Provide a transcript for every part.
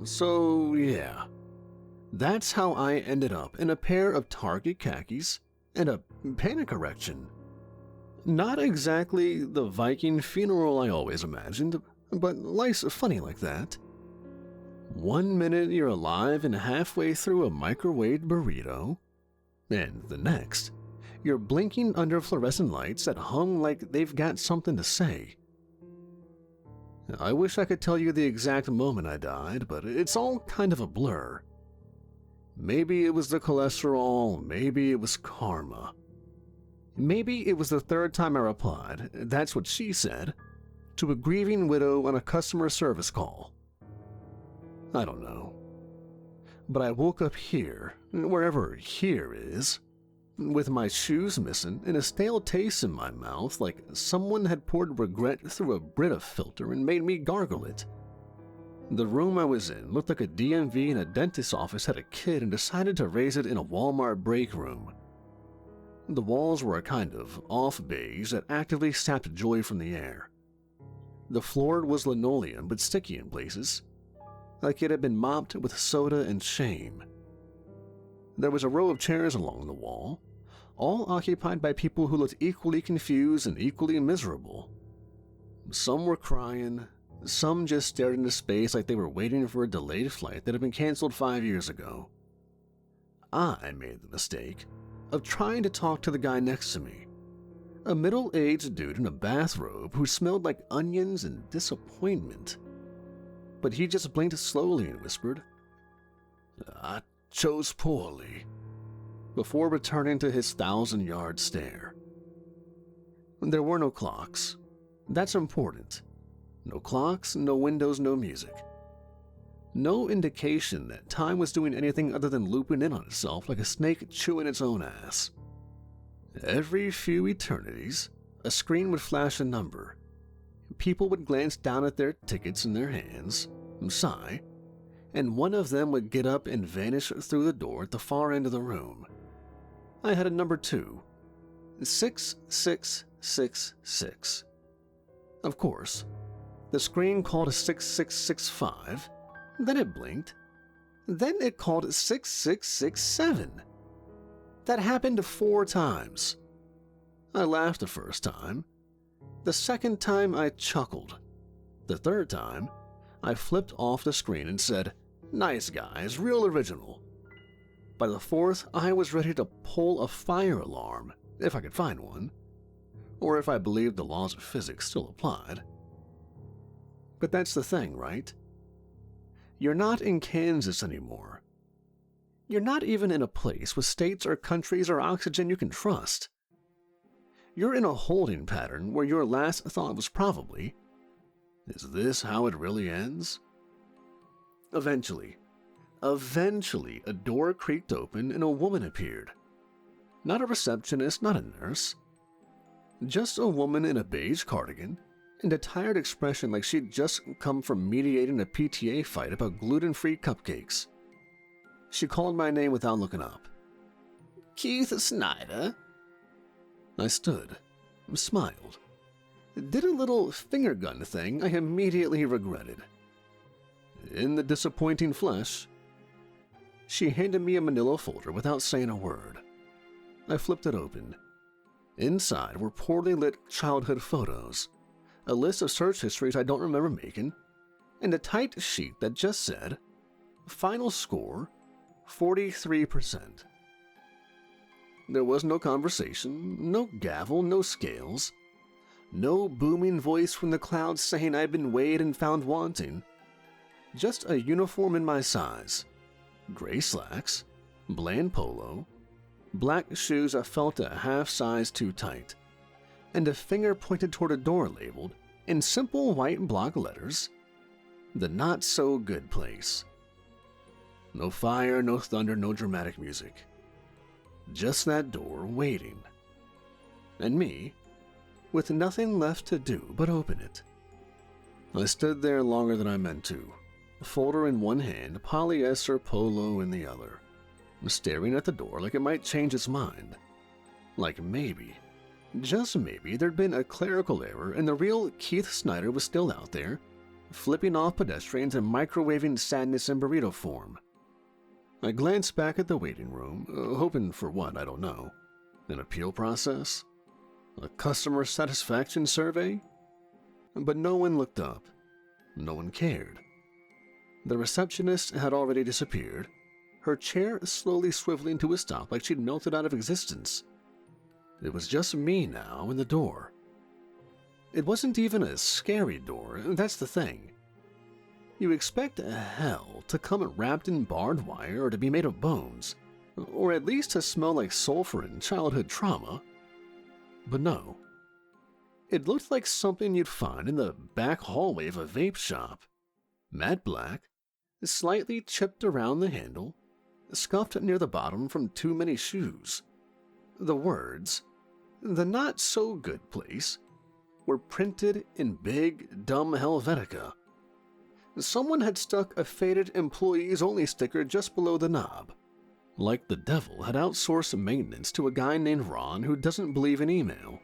So yeah, that's how I ended up in a pair of Target khakis and a panic erection. Not exactly the Viking funeral I always imagined, but life's funny like that. 1 minute you're alive and halfway through a microwaved burrito, and the next, you're blinking under fluorescent lights that hum like they've got something to say. I wish I could tell you the exact moment I died, but it's all kind of a blur. Maybe it was the cholesterol, maybe it was karma. Maybe it was the third time I replied, "That's what she said," to a grieving widow on a customer service call. I don't know. But I woke up here, wherever here is, with my shoes missing and a stale taste in my mouth like someone had poured regret through a Brita filter and made me gargle it. The room I was in looked like a DMV in a dentist's office had a kid and decided to raise it in a Walmart break room. The walls were a kind of off beige that actively sapped joy from the air. The floor was linoleum but sticky in places, like it had been mopped with soda and shame. There was a row of chairs along the wall, all occupied by people who looked equally confused and equally miserable. Some were crying, some just stared into space like they were waiting for a delayed flight that had been canceled 5 years ago. I made the mistake of trying to talk to the guy next to me, a middle-aged dude in a bathrobe who smelled like onions and disappointment. But he just blinked slowly and whispered, "I chose poorly," before returning to his 1,000-yard stare. There were no clocks. That's important. No clocks, no windows, no music. No indication that time was doing anything other than looping in on itself like a snake chewing its own ass. Every few eternities, a screen would flash a number. People would glance down at their tickets in their hands, sigh, and one of them would get up and vanish through the door at the far end of the room. I had a number 2, 6666. Of course, the screen called 6665, then it blinked, then it called 6667. That happened 4 times. I laughed the first time. The second time I chuckled. The third time, I flipped off the screen and said, "Nice guys, real original." By the fourth, I was ready to pull a fire alarm, if I could find one, or if I believed the laws of physics still applied. But that's the thing, right? You're not in Kansas anymore. You're not even in a place with states or countries or oxygen you can trust. You're in a holding pattern where your last thought was probably, "Is this how it really ends?" Eventually, a door creaked open and a woman appeared. Not a receptionist, not a nurse. Just a woman in a beige cardigan and a tired expression like she'd just come from mediating a PTA fight about gluten-free cupcakes. She called my name without looking up. "Keith Snyder." I stood, smiled, did a little finger gun thing I immediately regretted. In the disappointing flesh, she handed me a manila folder without saying a word. I flipped it open. Inside were poorly lit childhood photos, a list of search histories I don't remember making, and a tight sheet that just said, "Final score, 43%. There was no conversation, no gavel, no scales, no booming voice from the clouds saying I'd been weighed and found wanting. Just a uniform in my size, gray slacks, bland polo, black shoes I felt a half size too tight, and a finger pointed toward a door labeled, in simple white block letters, "The Not So Good Place." No fire, no thunder, no dramatic music. Just that door waiting. And me, with nothing left to do but open it. I stood there longer than I meant to, folder in one hand, polyester polo in the other, staring at the door like it might change its mind. Like maybe, just maybe, there'd been a clerical error and the real Keith Snyder was still out there, flipping off pedestrians and microwaving sadness in burrito form. I glanced back at the waiting room, hoping for what, I don't know. An appeal process? A customer satisfaction survey? But no one looked up. No one cared. The receptionist had already disappeared, her chair slowly swiveling to a stop like she'd melted out of existence. It was just me now in the door. It wasn't even a scary door, that's the thing. You expect hell to come wrapped in barbed wire or to be made of bones, or at least to smell like sulfur and childhood trauma. But no. It looked like something you'd find in the back hallway of a vape shop. Matte black, slightly chipped around the handle, scuffed near the bottom from too many shoes. The words, "The not-so-good place," were printed in big, dumb Helvetica. Someone had stuck a faded employees-only sticker just below the knob, like the devil had outsourced maintenance to a guy named Ron who doesn't believe in email.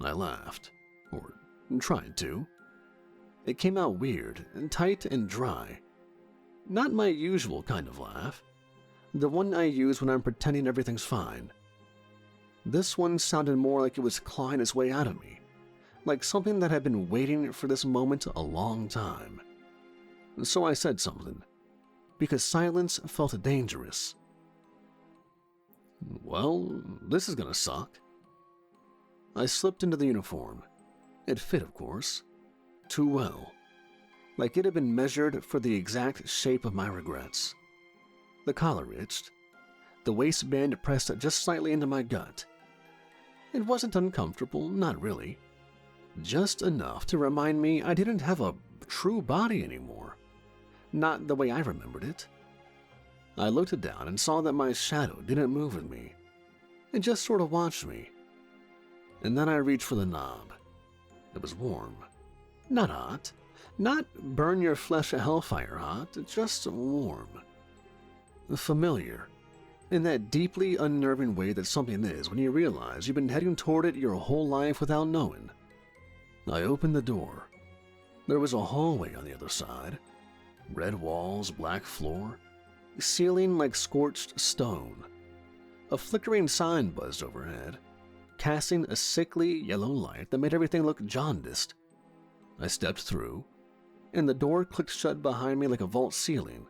I laughed, or tried to. It came out weird, tight and dry. Not my usual kind of laugh, the one I use when I'm pretending everything's fine. This one sounded more like it was clawing its way out of me, like something that had been waiting for this moment a long time. So I said something, because silence felt dangerous. "Well, this is gonna suck." I slipped into the uniform. It fit, of course, too well, like it had been measured for the exact shape of my regrets. The collar itched, the waistband pressed just slightly into my gut. It wasn't uncomfortable, not really. Just enough to remind me I didn't have a true body anymore. Not the way I remembered it. I looked down and saw that my shadow didn't move with me. It just sort of watched me. And then I reached for the knob. It was warm. Not hot. Not burn your flesh a hellfire hot, just warm. Familiar. In that deeply unnerving way that something is when you realize you've been heading toward it your whole life without knowing. I opened the door. There was a hallway on the other side. Red walls, black floor, ceiling like scorched stone. A flickering sign buzzed overhead, casting a sickly yellow light that made everything look jaundiced. I stepped through, and the door clicked shut behind me like a vault ceiling.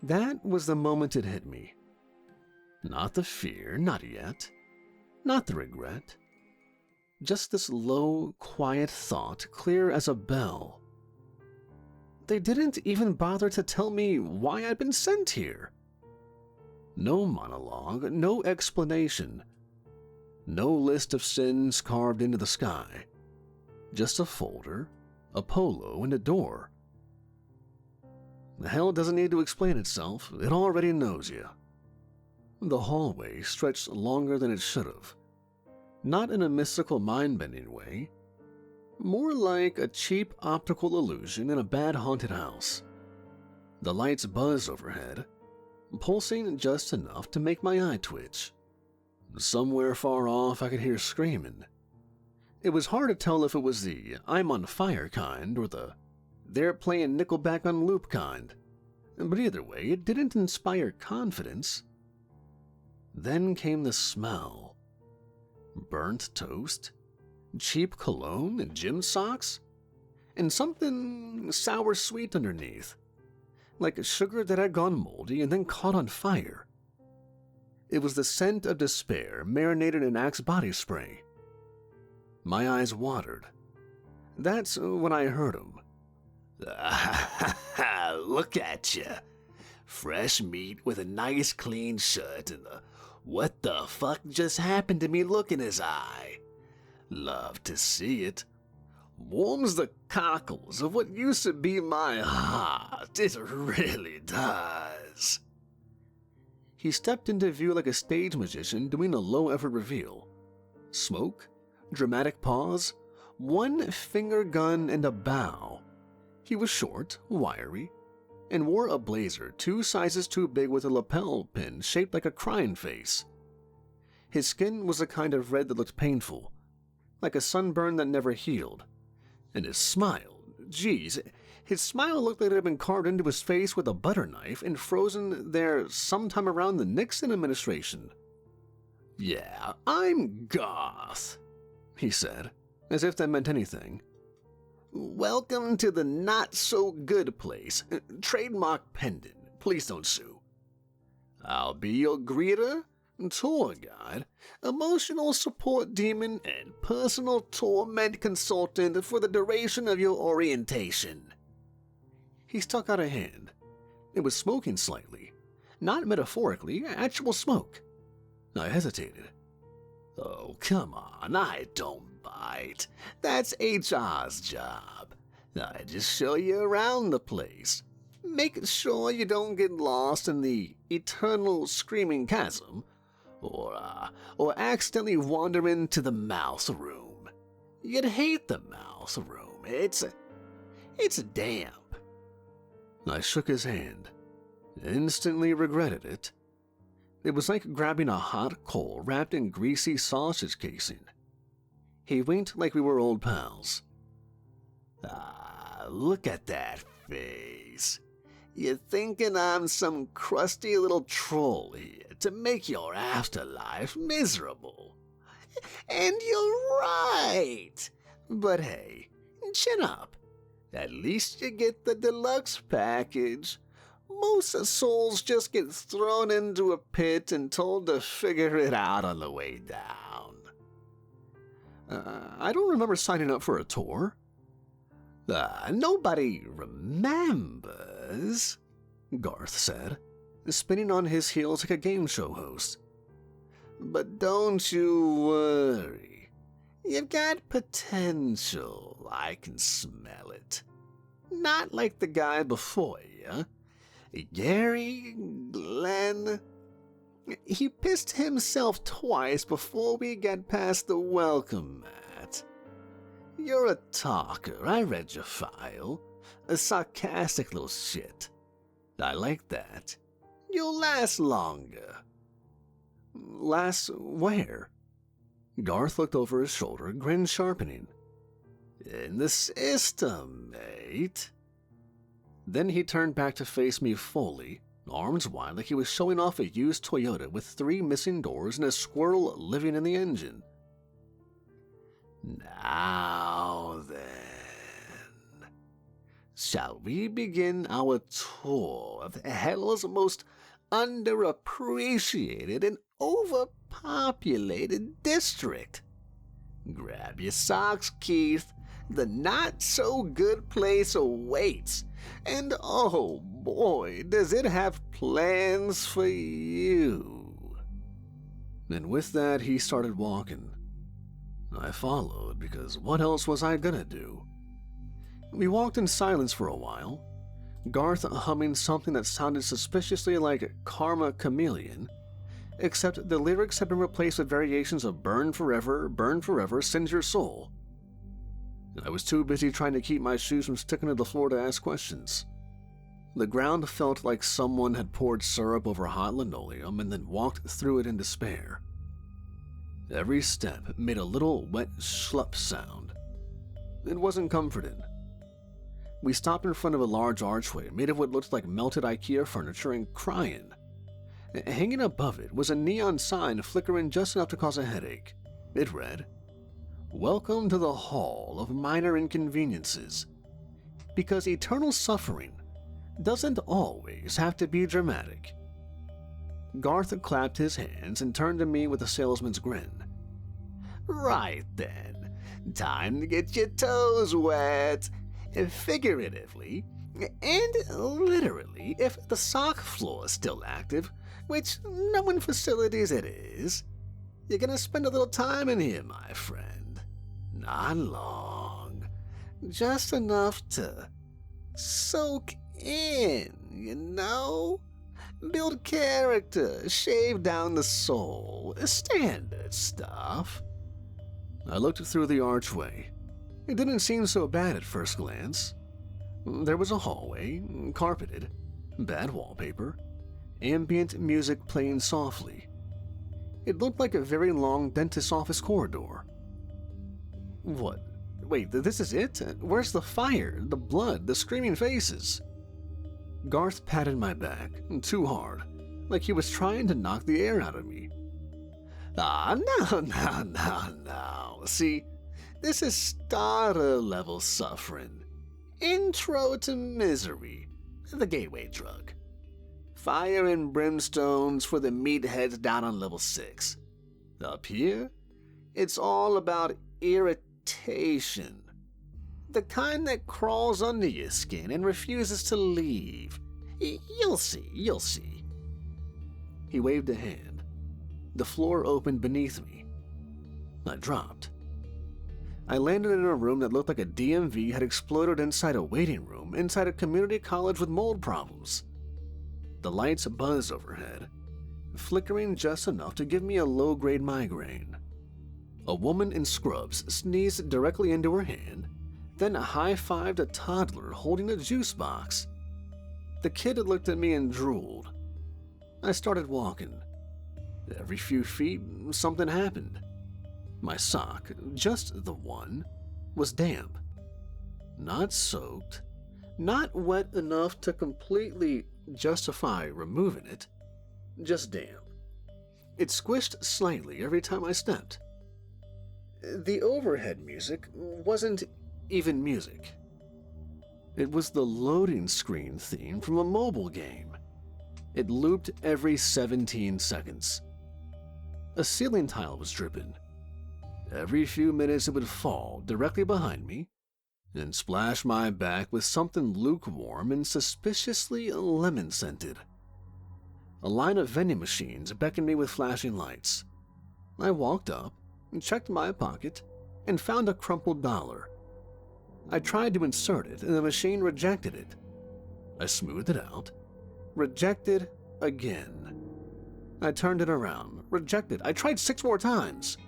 That was the moment it hit me. Not the fear, not yet. Not the regret. Just this low, quiet thought, clear as a bell. They didn't even bother to tell me why I'd been sent here. No monologue, no explanation. No list of sins carved into the sky. Just a folder, a polo, and a door. Hell doesn't need to explain itself. It already knows you. The hallway stretched longer than it should have. Not in a mystical mind-bending way. More like a cheap optical illusion in a bad haunted house. The lights buzzed overhead, pulsing just enough to make my eye twitch. Somewhere far off I could hear screaming. It was hard to tell if it was the "I'm on fire" kind or the "they're playing Nickelback on loop" kind. But either way, it didn't inspire confidence. Then came the smell. Burnt toast, cheap cologne and gym socks, and something sour-sweet underneath, like sugar that had gone moldy and then caught on fire. It was the scent of despair marinated in Axe body spray. My eyes watered. That's when I heard him. "Look at you. Fresh meat with a nice clean shirt and the 'what the fuck just happened to me' look in his eye. Love to see it. Warms the cockles of what used to be my heart. It really does." He stepped into view like a stage magician doing a low-effort reveal. Smoke, dramatic pause, one finger gun and a bow. He was short, wiry, and wore a blazer 2 sizes too big with a lapel pin shaped like a crying face. His skin was a kind of red that looked painful, like a sunburn that never healed, And his smile, geez, his smile looked like it had been carved into his face with a butter knife and frozen there sometime around the Nixon administration. "Yeah, I'm Garth," he said, as if that meant anything. "Welcome to the not-so-good place. Trademark pendant. Please don't sue. I'll be your greeter, tour guide, emotional support demon, and personal torment consultant for the duration of your orientation." He stuck out a hand. It was smoking slightly. Not metaphorically, actual smoke. I hesitated. "Oh, come on, I don't bite. That's HR's job. I just show you around the place. Make sure you don't get lost in the eternal screaming chasm, or accidentally wander into the mouse room. You'd hate the mouse room. It's damp." I shook his hand. Instantly regretted it. It was like grabbing a hot coal wrapped in greasy sausage casing. He winked like we were old pals. Look at that face. You're thinking I'm some crusty little troll here to make your afterlife miserable. And you're right. But hey, chin up. At least you get the deluxe package. Most souls just get thrown into a pit and told to figure it out on the way down. I don't remember signing up for a tour. Nobody remembers, Garth said, spinning on his heels like a game show host. But don't you worry. You've got potential. I can smell it. Not like the guy before you. Gary Glenn. He pissed himself twice before we get past the welcome mat. You're a talker. I read your file. A sarcastic little shit. I like that. You'll last longer. Last where? Garth looked over his shoulder, grin sharpening. In the system, mate. Then he turned back to face me fully, arms wide like he was showing off a used Toyota with 3 missing doors and a squirrel living in the engine. Now then, shall we begin our tour of hell's most underappreciated and overpopulated district? Grab your socks, Keith. The not-so-good place awaits. And oh boy, does it have plans for you. And with that, he started walking. I followed, because what else was I gonna do? We walked in silence for a while, Garth humming something that sounded suspiciously like Karma Chameleon, except the lyrics had been replaced with variations of burn forever, send your soul. I was too busy trying to keep my shoes from sticking to the floor to ask questions. The ground felt like someone had poured syrup over hot linoleum and then walked through it in despair. Every step made a little wet schlup sound. It wasn't comforting. We stopped in front of a large archway made of what looked like melted IKEA furniture and crying. Hanging above it was a neon sign flickering just enough to cause a headache. It read, "Welcome to the Hall of Minor Inconveniences." Because eternal suffering doesn't always have to be dramatic. Garth clapped his hands and turned to me with a salesman's grin. Right then, time to get your toes wet. Figuratively, and literally if the sock floor is still active, which knowing facilities it is. You're gonna spend a little time in here, my friend. Not long. Just enough to soak in, you know? Build character, shave down the soul, standard stuff. I looked through the archway. It didn't seem so bad at first glance. There was a hallway, carpeted, bad wallpaper, ambient music playing softly. It looked like a very long dentist's office corridor. What Wait, this is it? Where's the fire, the blood, the screaming faces? Garth patted my back, too hard, like he was trying to knock the air out of me. No. See, this is starter-level suffering. Intro to misery, the gateway drug. Fire and brimstones for the meatheads down on level 6. Up here, it's all about irritation. The kind that crawls under your skin and refuses to leave. You'll see. He waved a hand. The floor opened beneath me. I dropped. I landed in a room that looked like a DMV had exploded inside a waiting room inside a community college with mold problems. The lights buzzed overhead, flickering just enough to give me a low-grade migraine. A woman in scrubs sneezed directly into her hand, then high-fived a toddler holding a juice box. The kid looked at me and drooled. I started walking. Every few feet, something happened. My sock, just the one, was damp. Not soaked, not wet enough to completely justify removing it, just damp. It squished slightly every time I stepped. The overhead music wasn't even music. It was the loading screen theme from a mobile game. It looped every 17 seconds. A ceiling tile was dripping. Every few minutes it would fall directly behind me and splash my back with something lukewarm and suspiciously lemon-scented. A line of vending machines beckoned me with flashing lights. I walked up, checked my pocket, and found a crumpled dollar. I tried to insert it, and the machine rejected it. I smoothed it out. Rejected again. I turned it around. Rejected. I tried 6 more times.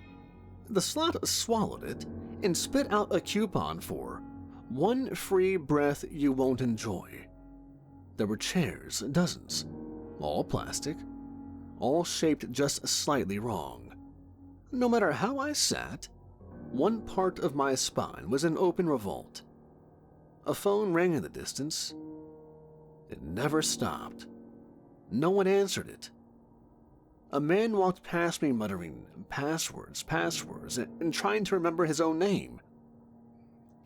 The slot swallowed it and spit out a coupon for one free breath you won't enjoy. There were chairs, dozens, all plastic, all shaped just slightly wrong. No matter how I sat, one part of my spine was in open revolt. A phone rang in the distance. It never stopped. No one answered it. A man walked past me muttering passwords, and trying to remember his own name.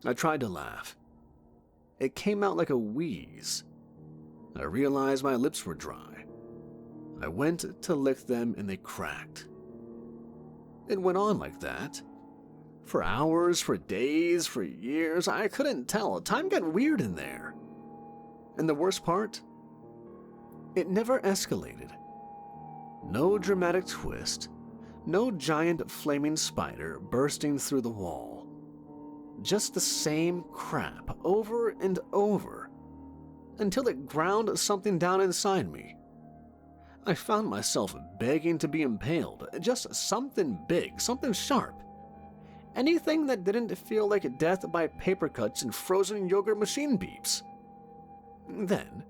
I tried to laugh. It came out like a wheeze. I realized my lips were dry. I went to lick them and they cracked. It went on like that. For hours, for days, for years, I couldn't tell. Time got weird in there. And the worst part? It never escalated. No dramatic twist, no giant flaming spider bursting through the wall. Just the same crap over and over, until it ground something down inside me. I found myself begging to be impaled, just something big, something sharp. Anything that didn't feel like death by paper cuts and frozen yogurt machine beeps. Then,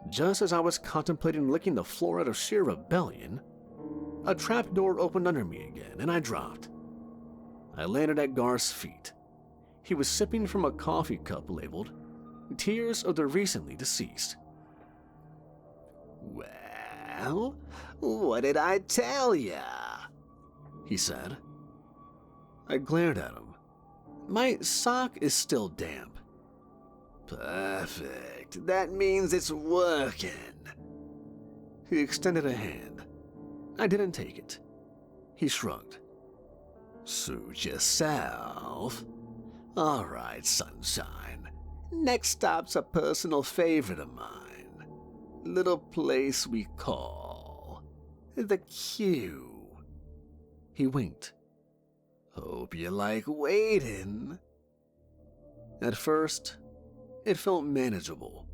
just as I was contemplating licking the floor out of sheer rebellion, a trapdoor opened under me again, and I dropped. I landed at Garth's feet. He was sipping from a coffee cup labeled Tears of the Recently Deceased. "Well, what did I tell ya?" he said. I glared at him. My sock is still damp. "Perfect. That means it's working." He extended a hand. I didn't take it. He shrugged. "Suit yourself. All right, sunshine. Next stop's a personal favorite of mine. Little place we call the Q." He winked. "Hope you like waiting." At first, it felt manageable.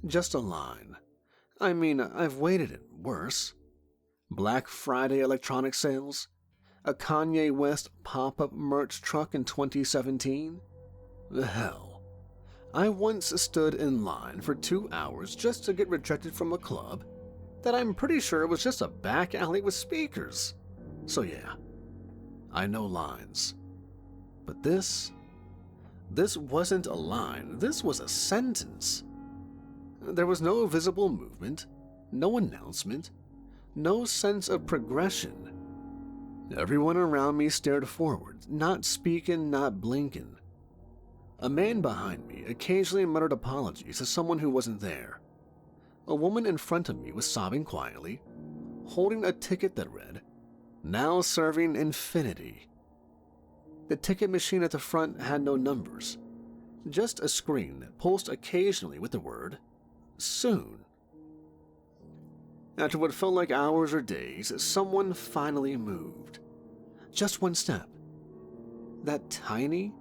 Just a line. I mean, I've waited it worse. Black Friday electronic sales, a Kanye West pop-up merch truck in 2017. Hell, I once stood in line for 2 hours just to get rejected from a club that I'm pretty sure was just a back alley with speakers. So yeah, I know lines. But this wasn't a line, this was a sentence. There was no visible movement, no announcement, no sense of progression. Everyone around me stared forward, not speaking, not blinking. A man behind me occasionally muttered apologies to someone who wasn't there. A woman in front of me was sobbing quietly, holding a ticket that read, "Now serving infinity." The ticket machine at the front had no numbers, just a screen that pulsed occasionally with the word, "Soon." After what felt like hours or days, someone finally moved. Just one step. That tiny,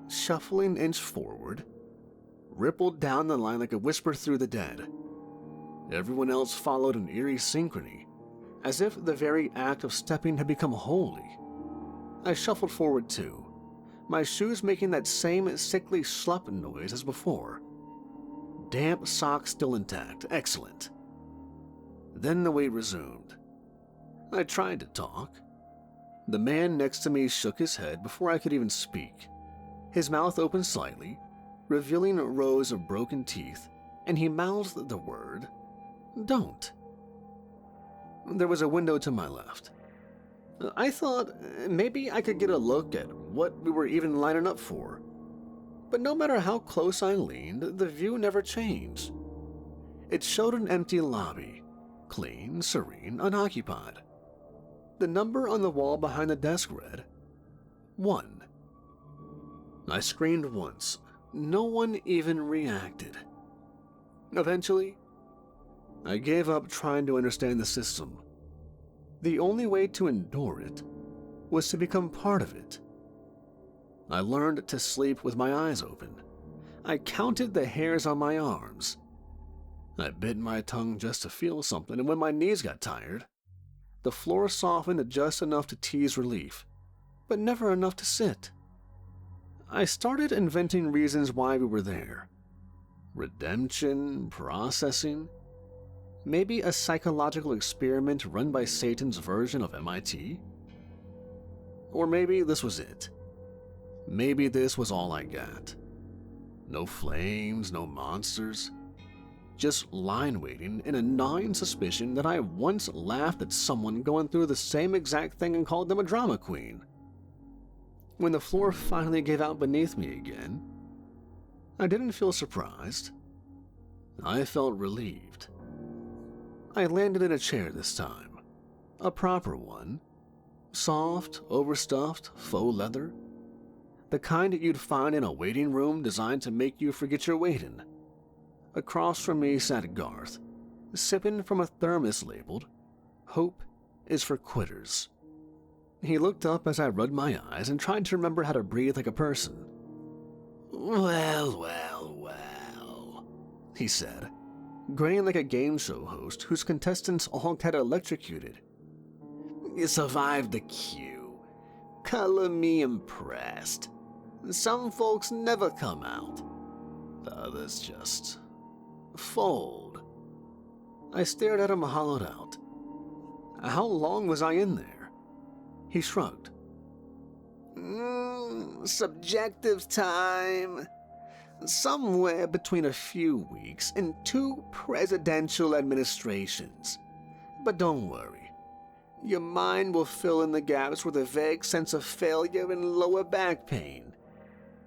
shuffling inch forward rippled down the line like a whisper through the dead. Everyone else followed in eerie synchrony, as if the very act of stepping had become holy. I shuffled forward too, my shoes making that same sickly slop noise as before. Damp socks still intact, excellent. Then the wait resumed. I tried to talk. The man next to me shook his head before I could even speak. His mouth opened slightly, revealing rows of broken teeth, and he mouthed the word, "Don't." There was a window to my left. I thought maybe I could get a look at what we were even lining up for. But no matter how close I leaned, the view never changed. It showed an empty lobby, clean, serene, unoccupied. The number on the wall behind the desk read, 1. I screamed once. No one even reacted. Eventually, I gave up trying to understand the system. The only way to endure it was to become part of it. I learned to sleep with my eyes open. I counted the hairs on my arms. I bit my tongue just to feel something, and when my knees got tired, the floor softened just enough to tease relief, but never enough to sit. I started inventing reasons why we were there. Redemption, processing, maybe a psychological experiment run by Satan's version of MIT? Or maybe this was it. Maybe this was all I got. No flames, no monsters. Just line waiting and a gnawing suspicion that I once laughed at someone going through the same exact thing and called them a drama queen. When the floor finally gave out beneath me again, I didn't feel surprised. I felt relieved. I landed in a chair this time. A proper one. Soft, overstuffed, faux leather. The kind you'd find in a waiting room designed to make you forget you're waiting. Across from me sat Garth, sipping from a thermos labeled, "Hope is for quitters." He looked up as I rubbed my eyes and tried to remember how to breathe like a person. Well, he said, grinning like a game show host whose contestants all got electrocuted. "You survived the queue. Color me impressed. Some folks never come out. Others just fold." I stared at him hollowed out. How long was I in there? He shrugged. Subjective time. Somewhere between a few weeks and 2 presidential administrations. But don't worry. Your mind will fill in the gaps with a vague sense of failure and lower back pain.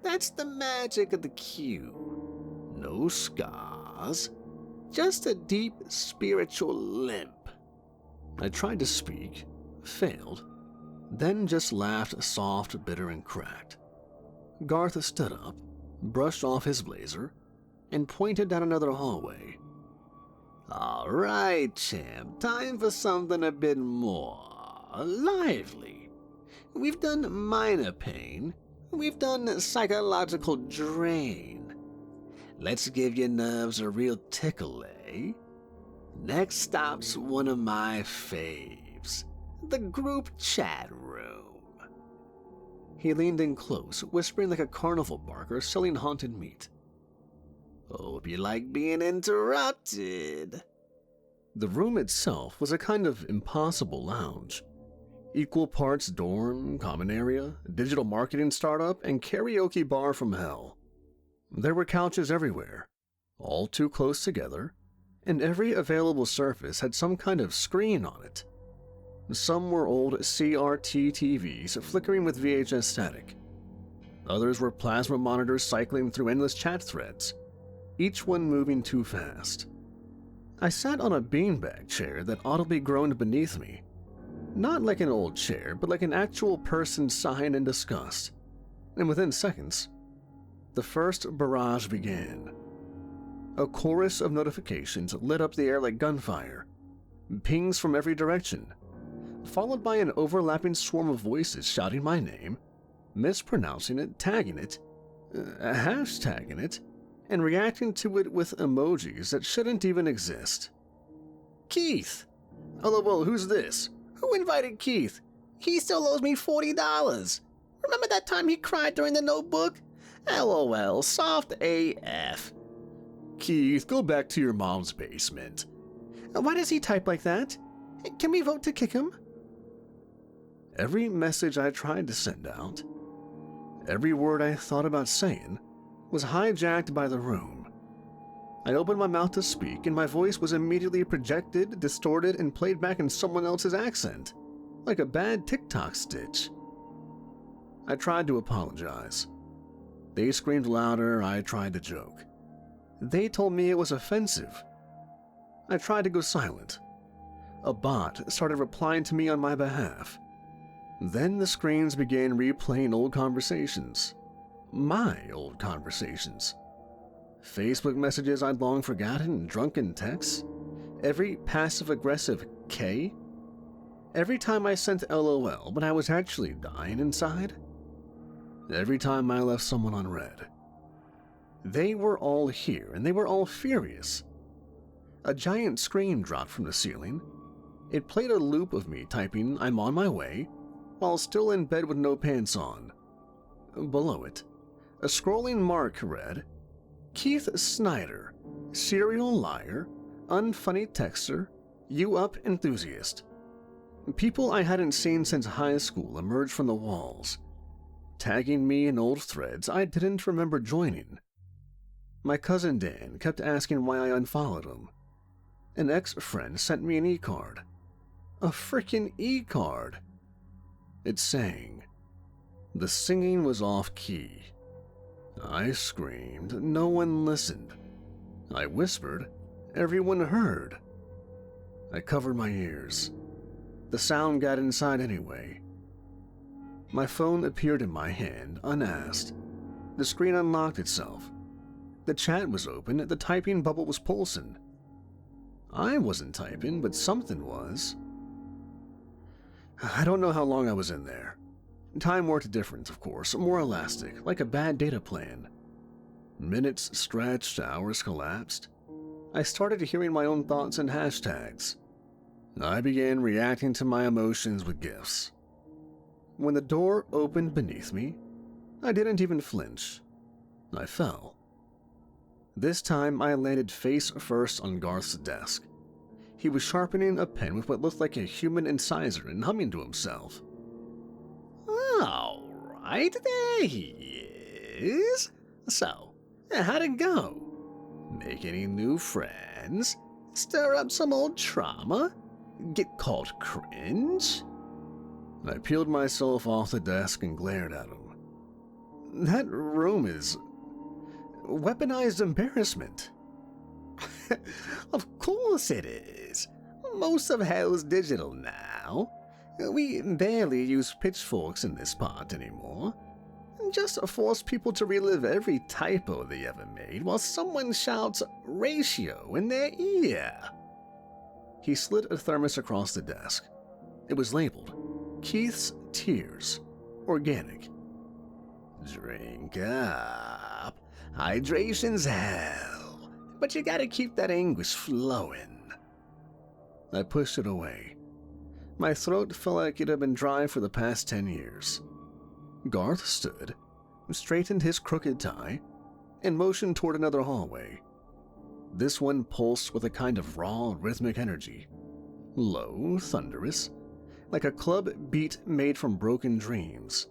That's the magic of the queue. No scars, just a deep spiritual limp. I tried to speak, failed, then just laughed soft, bitter, and cracked. Garth stood up, brushed off his blazer, and pointed down another hallway. "All right, champ, time for something a bit more lively. We've done minor pain. We've done psychological drain. Let's give your nerves a real tickle, eh? Next stop's one of my faves, the group chat room." He leaned in close, whispering like a carnival barker selling haunted meat. "Hope you like being interrupted." The room itself was a kind of impossible lounge. Equal parts dorm, common area, digital marketing startup, and karaoke bar from hell. There were couches everywhere, all too close together, and every available surface had some kind of screen on it. Some were old CRT TVs flickering with VHS static. Others were plasma monitors cycling through endless chat threads, each one moving too fast. I sat on a beanbag chair that audibly groaned beneath me. Not like an old chair, but like an actual person sighing in disgust. And within seconds, the first barrage began. A chorus of notifications lit up the air like gunfire, pings from every direction, followed by an overlapping swarm of voices shouting my name, mispronouncing it, tagging it, hashtagging it, and reacting to it with emojis that shouldn't even exist. Keith! LOL, who's this? Who invited Keith? He still owes me $40. Remember that time he cried during the notebook? LOL, soft AF. Keith, go back to your mom's basement. Why does he type like that? Can we vote to kick him? Every message I tried to send out, every word I thought about saying, was hijacked by the room. I opened my mouth to speak, and my voice was immediately projected, distorted, and played back in someone else's accent, like a bad TikTok stitch. I tried to apologize. They screamed louder, I tried to joke. They told me it was offensive. I tried to go silent. A bot started replying to me on my behalf. Then the screens began replaying old conversations. My old conversations. Facebook messages I'd long forgotten, drunken texts. Every passive-aggressive K. Every time I sent LOL, but I was actually dying inside. Every time I left someone unread. They were all here, and they were all furious. A giant scream dropped from the ceiling. It played a loop of me typing, "I'm on my way," while still in bed with no pants on. Below it, a scrolling mark read, "Keith Snyder, serial liar, unfunny texter, you up enthusiast." People I hadn't seen since high school emerged from the walls, tagging me in old threads I didn't remember joining. My cousin Dan kept asking why I unfollowed him. An ex-friend sent me an e-card. A frickin' e-card. It sang. The singing was off-key. I screamed. No one listened. I whispered. Everyone heard. I covered my ears. The sound got inside anyway. My phone appeared in my hand, unasked. The screen unlocked itself. The chat was open, the typing bubble was pulsing. I wasn't typing, but something was. I don't know how long I was in there. Time worked different, of course, more elastic, like a bad data plan. Minutes stretched, hours collapsed. I started hearing my own thoughts and hashtags. I began reacting to my emotions with gifs. When the door opened beneath me, I didn't even flinch. I fell. This time I landed face first on Garth's desk. He was sharpening a pen with what looked like a human incisor and humming to himself. All right, there he is. So, how'd it go? Make any new friends? Stir up some old trauma? Get called cringe? I peeled myself off the desk and glared at him. That room is weaponized embarrassment. Of course it is. Most of hell's digital now. We barely use pitchforks in this part anymore. Just force people to relive every typo they ever made while someone shouts ratio in their ear. He slid a thermos across the desk. It was labeled Keith's Tears, Organic. Drink up. Hydration's hell. But you gotta keep that anguish flowing. I pushed it away. My throat felt like it had been dry for the past 10 years. Garth stood, straightened his crooked tie, and motioned toward another hallway. This one pulsed with a kind of raw, rhythmic energy. Low, thunderous, like a club beat made from broken dreams.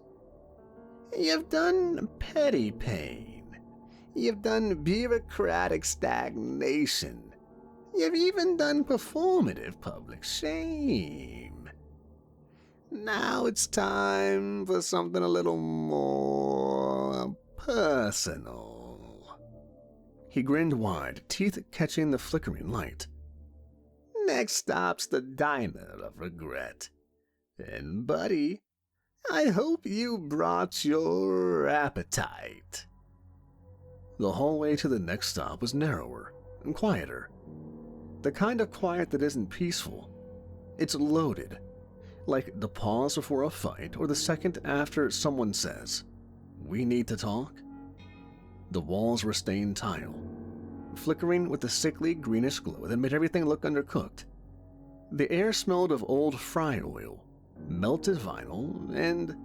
You've done petty pain. You've done bureaucratic stagnation. You've even done performative public shame. Now it's time for something a little more personal. He grinned wide, teeth catching the flickering light. Next stop's the diner of regret. And, buddy, I hope you brought your appetite. The hallway to the next stop was narrower and quieter. The kind of quiet that isn't peaceful. It's loaded, like the pause before a fight or the second after someone says, "We need to talk." The walls were stained tile, flickering with a sickly greenish glow that made everything look undercooked. The air smelled of old fry oil, melted vinyl, and,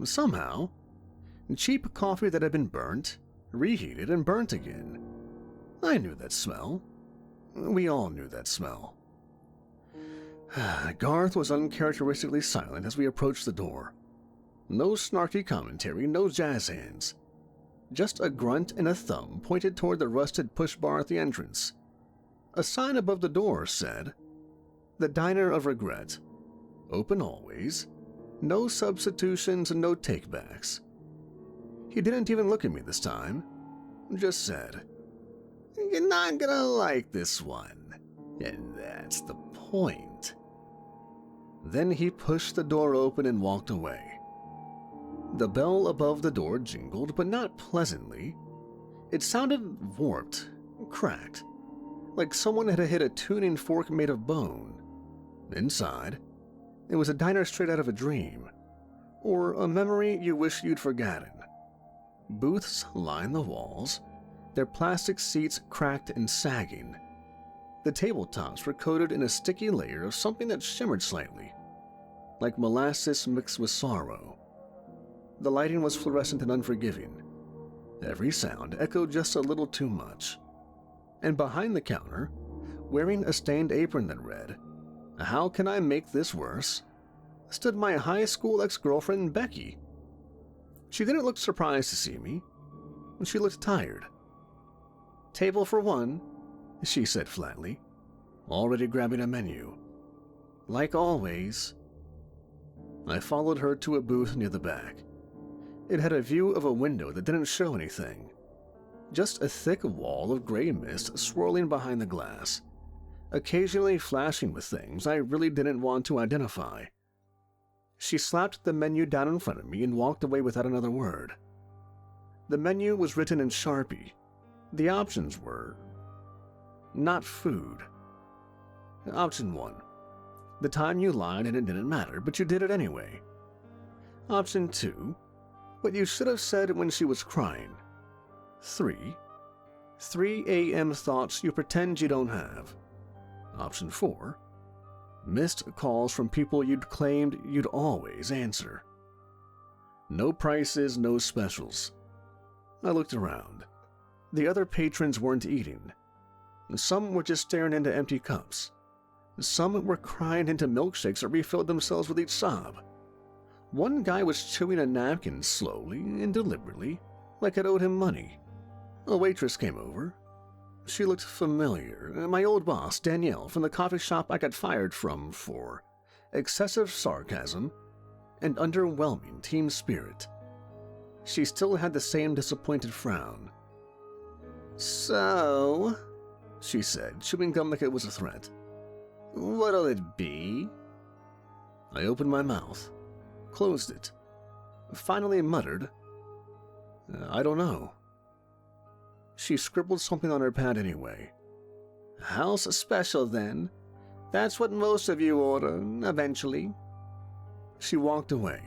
somehow, cheap coffee that had been burnt, reheated, and burnt again. I knew that smell. We all knew that smell. Garth was uncharacteristically silent as we approached the door. No snarky commentary, no jazz hands. Just a grunt and a thumb pointed toward the rusted push bar at the entrance. A sign above the door said, "The Diner of Regret. Open always. No substitutions and no takebacks." He didn't even look at me this time. Just said, "You're not gonna like this one. And that's the point." Then he pushed the door open and walked away. The bell above the door jingled, but not pleasantly. It sounded warped, cracked, like someone had hit a tuning fork made of bone. Inside, it was a diner straight out of a dream, or a memory you wish you'd forgotten. Booths lined the walls, their plastic seats cracked and sagging. The tabletops were coated in a sticky layer of something that shimmered slightly, like molasses mixed with sorrow. The lighting was fluorescent and unforgiving. Every sound echoed just a little too much. And behind the counter, wearing a stained apron that read, "How can I make this worse?" stood my high school ex-girlfriend, Becky. She didn't look surprised to see me. She looked tired. "Table for one," she said flatly, already grabbing a menu. "Like always." I followed her to a booth near the back. It had a view of a window that didn't show anything. Just a thick wall of gray mist swirling behind the glass, occasionally flashing with things I really didn't want to identify. She slapped the menu down in front of me and walked away without another word. The menu was written in Sharpie. The options were not food. Option 1. The time you lied and it didn't matter, but you did it anyway. Option 2. What you should have said when she was crying. 3. 3 a.m. thoughts you pretend you don't have. Option 4. Missed calls from people you'd claimed you'd always answer. No prices, no specials. I looked around. The other patrons weren't eating. Some were just staring into empty cups. Some were crying into milkshakes that refilled themselves with each sob. One guy was chewing a napkin slowly and deliberately, like it owed him money. A waitress came over. She looked familiar. My old boss, Danielle, from the coffee shop I got fired from for excessive sarcasm and underwhelming team spirit. She still had the same disappointed frown. "So," she said, chewing gum like it was a threat, "what'll it be?" I opened my mouth, closed it, finally muttered, "I don't know." She scribbled something on her pad anyway. "House special, then. That's what most of you order, eventually." She walked away.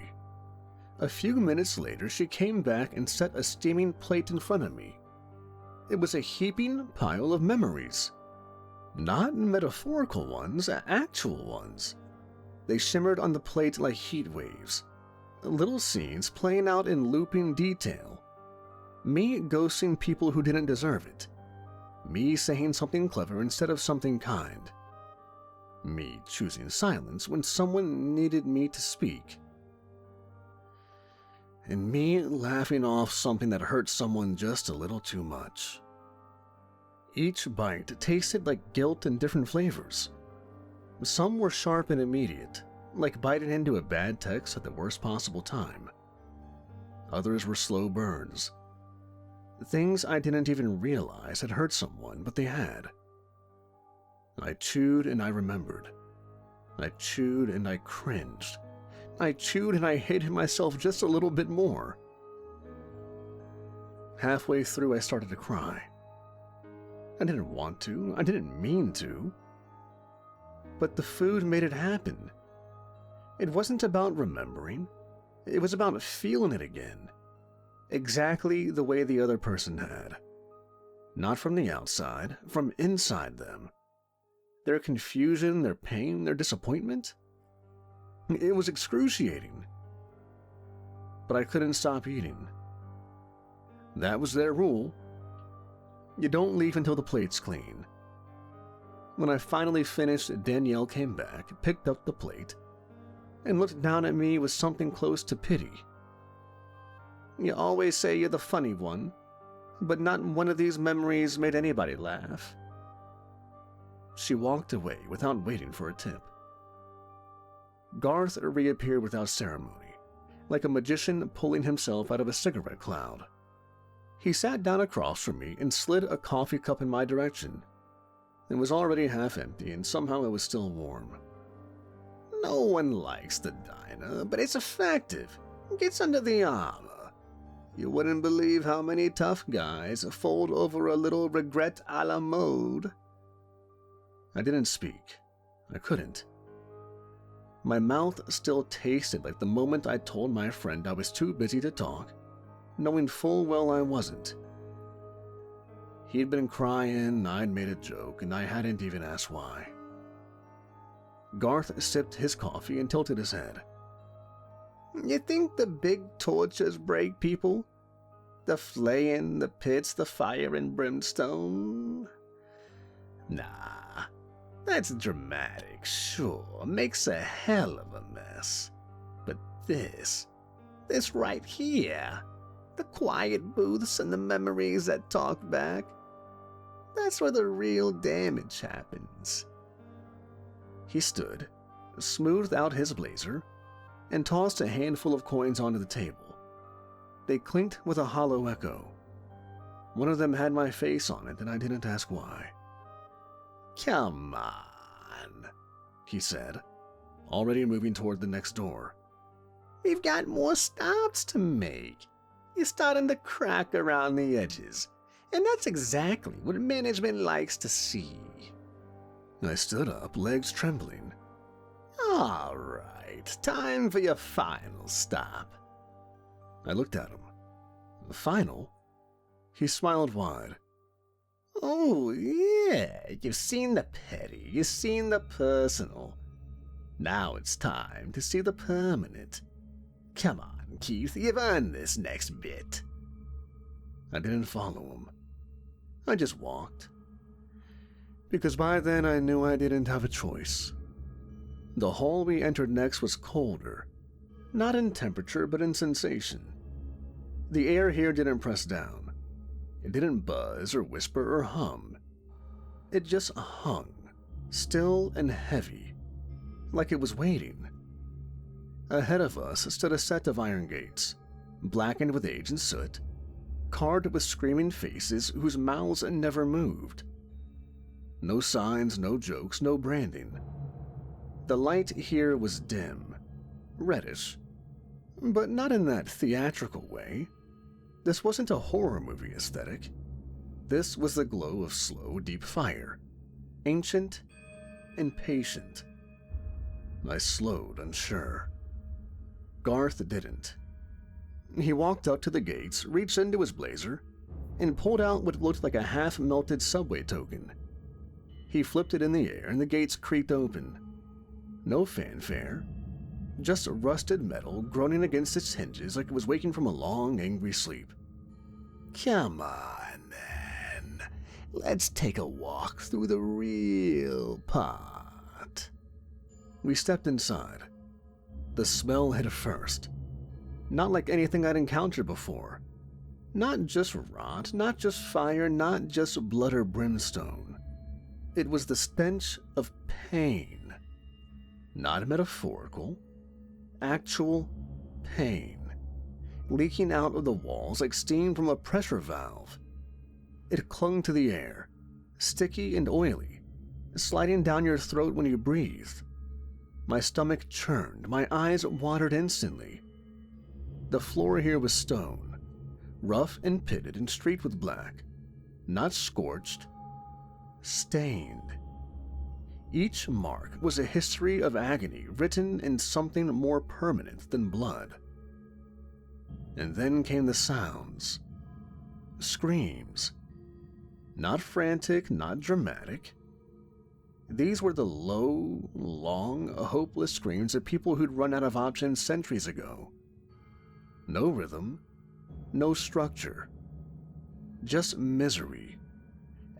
A few minutes later, she came back and set a steaming plate in front of me. It was a heaping pile of memories. Not metaphorical ones, actual ones. They shimmered on the plate like heat waves. Little scenes playing out in looping detail. Me ghosting people who didn't deserve it. Me saying something clever instead of something kind. me choosing silence when someone needed me to speak, and me laughing off something that hurt someone just a little too much. Each bite tasted like guilt in different flavors. Some were sharp and immediate, like biting into a bad text at the worst possible time. Others were slow burns. Things I didn't even realize had hurt someone, but they had. I chewed and I remembered. I chewed and I cringed. I chewed and I hated myself just a little bit more. Halfway through, I started to cry. I didn't want to. I didn't mean to. But the food made it happen. It wasn't about remembering. It was about feeling it again. Exactly the way the other person had. Not from the outside, from inside them. Their confusion, their pain, their disappointment. It was excruciating. But I couldn't stop eating. That was their rule. You don't leave until the plate's clean. When I finally finished, Danielle came back, picked up the plate, and looked down at me with something close to pity. You always say you're the funny one, but not one of these memories made anybody laugh. She walked away without waiting for a tip. Garth reappeared without ceremony, like a magician pulling himself out of a cigarette cloud. He sat down across from me and slid a coffee cup in my direction. It was already half empty, and somehow it was still warm. No one likes the diner, but it's effective. It gets under the armor. You wouldn't believe how many tough guys fold over a little regret a la mode. I didn't speak. I couldn't. My mouth still tasted like the moment I told my friend I was too busy to talk, knowing full well I wasn't. He'd been crying, I'd made a joke, and I hadn't even asked why. Garth sipped his coffee and tilted his head. You think the big tortures break people? The flaying, the pits, the fire and brimstone? Nah, that's dramatic, sure, makes a hell of a mess. But this right here, the quiet booths and the memories that talk back, that's where the real damage happens. He stood, smoothed out his blazer, and tossed a handful of coins onto the table. They clinked with a hollow echo. One of them had my face on it, and I didn't ask why. Come on, he said, already moving toward the next door. We've got more stops to make. You're starting to crack around the edges, and that's exactly what management likes to see. I stood up, legs trembling. All right, time for your final stop. I looked at him. Final? He smiled wide. Oh, yeah, you've seen the petty, you've seen the personal. Now it's time to see the permanent. Come on, Keith, you've earned this next bit. I didn't follow him. I just walked. Because by then I knew I didn't have a choice. The hall we entered next was colder, not in temperature but in sensation. The air here didn't press down. It didn't buzz or whisper or hum. It just hung, still and heavy, like it was waiting. Ahead of us stood a set of iron gates, blackened with age and soot, carved with screaming faces whose mouths never moved. No signs, no jokes, no branding. The light here was dim, reddish, but not in that theatrical way. This wasn't a horror movie aesthetic. This was the glow of slow, deep fire, ancient and patient. I slowed, unsure. Garth didn't. He walked up to the gates, reached into his blazer, and pulled out what looked like a half-melted subway token. He flipped it in the air, and the gates creaked open. No fanfare, just rusted metal groaning against its hinges like it was waking from a long, angry sleep. Come on, then. Let's take a walk through the real part. We stepped inside. The smell hit first. Not like anything I'd encountered before. Not just rot, not just fire, not just blood or brimstone. It was the stench of pain. Not metaphorical. Actual pain. Leaking out of the walls like steam from a pressure valve. It clung to the air, sticky and oily, sliding down your throat when you breathed. My stomach churned, my eyes watered instantly. The floor here was stone, rough and pitted and streaked with black, not scorched, stained. Each mark was a history of agony written in something more permanent than blood. And then came the sounds. Screams. Not frantic, not dramatic. These were the low, long, hopeless screams of people who'd run out of options centuries ago. No rhythm, no structure. Just misery,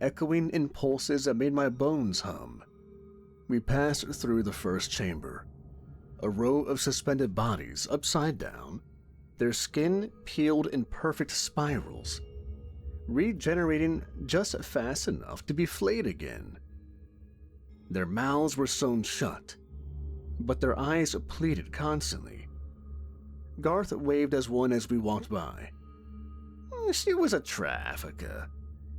echoing impulses that made my bones hum. We passed through the first chamber. A row of suspended bodies, upside down, their skin peeled in perfect spirals, regenerating just fast enough to be flayed again. Their mouths were sewn shut, but their eyes pleaded constantly. Garth waved as one as we walked by. She was a trafficker.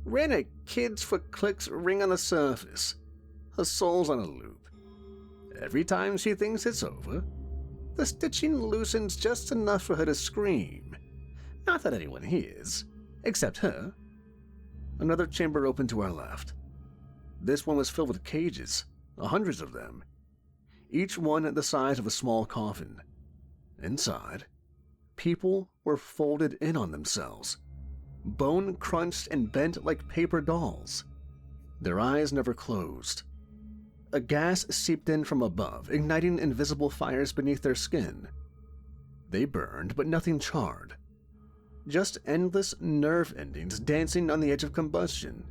Ran a kids for clicks ring on the surface. Her soul's on a loop. Every time she thinks it's over, the stitching loosens just enough for her to scream. Not that anyone hears, except her. Another chamber opened to our left. This one was filled with cages, hundreds of them, each one the size of a small coffin. Inside, people were folded in on themselves, bone crunched and bent like paper dolls. Their eyes never closed. A gas seeped in from above, igniting invisible fires beneath their skin. They burned, but nothing charred. Just endless nerve endings dancing on the edge of combustion.